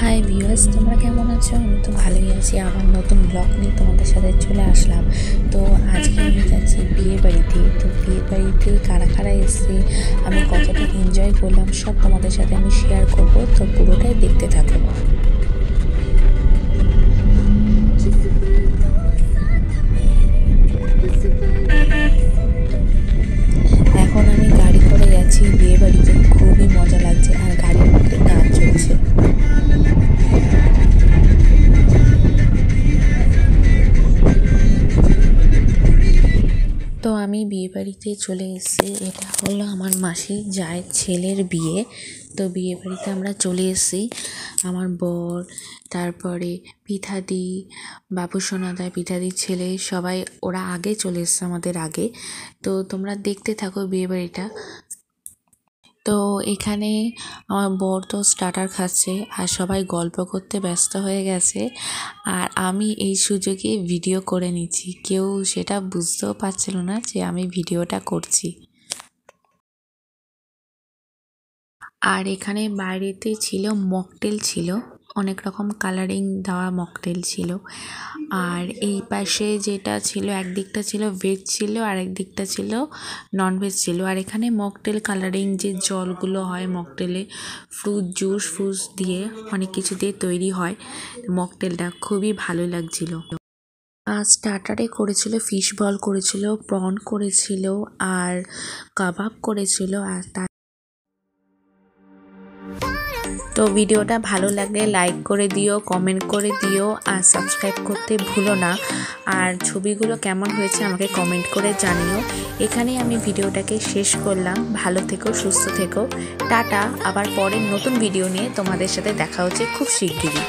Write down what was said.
Hi viewers, তোমরা কেমন আছো? আমি তো ভালোই আছি। আবার নতুন ব্লগ নিয়ে তোমাদের সাথে চলে আসলাম। তো আজকে আমি যাচ্ছি বিয়ে বাড়িতে। তো বিয়ে বাড়িতে কারা কারা এসছে, আমি কতটা এনজয় করলাম সব তোমাদের সাথে আমি শেয়ার করব। তো পুরোটাই দেখতে থাকো। এখন আমি গাড়ি করে যাচ্ছি বিয়ে বাড়িতে। খুবই মজা লাগছে আর গাড়ির মধ্যে গান চলছে। তো আমি বিয়ে বাড়িতে চলে এসেছি। এটা হলো আমার মাসির জায়ের ছেলের বিয়ে। তো বিয়ে বাড়িতে আমরা চলে এসেছি। আমার বর, তারপরে পিঠাদি, বাবু সোনাদা, পিঠাদির ছেলে, সবাই ওরা আগে চলে এসছে আমাদের আগে। তো তোমরা দেখতে থাকো বিয়ে বাড়িটা। তো এখানে আমার বর তো স্টার্টার খাচ্ছে আর সবাই গল্প করতে ব্যস্ত হয়ে গেছে। আর আমি এই সুযোগে ভিডিও করে নিচ্ছি। কেউ সেটা বুঝতেও পারছিল না যে আমি ভিডিওটা করছি। আর এখানে বাইরেতে ছিল মকটেল, ছিল অনেক রকম কালারিং দেওয়া মকটেল ছিল। আর এই পাশে যেটা ছিল, একদিকটা ছিল ভেজ ছিল আর একদিকটা ছিল নন ভেজ ছিল। আর এখানে মকটেল কালারিং যে জলগুলো হয় মকটেলে, ফ্রুট জুস দিয়ে অনেক কিছু দিয়ে তৈরি হয় মকটেলটা, খুবই ভালো লাগছিল। আর স্টার্টারে করেছিল ফিশ বল, করেছিল প্রন, করেছিল আর কাবাব করেছিল। আর তো ভিডিওটা ভালো লাগলে লাইক করে দিও, কমেন্ট করে দিও আর সাবস্ক্রাইব করতে ভুলো না। আর ছবিগুলো কেমন হয়েছে আমাকে কমেন্ট করে জানিও। এখানেই আমি ভিডিওটাকে শেষ করলাম। ভালো থেকো, সুস্থ থেকো, টাটা। আবার পরের নতুন ভিডিও নিয়ে তোমাদের সাথে দেখা হচ্ছে খুব শিগগিরই।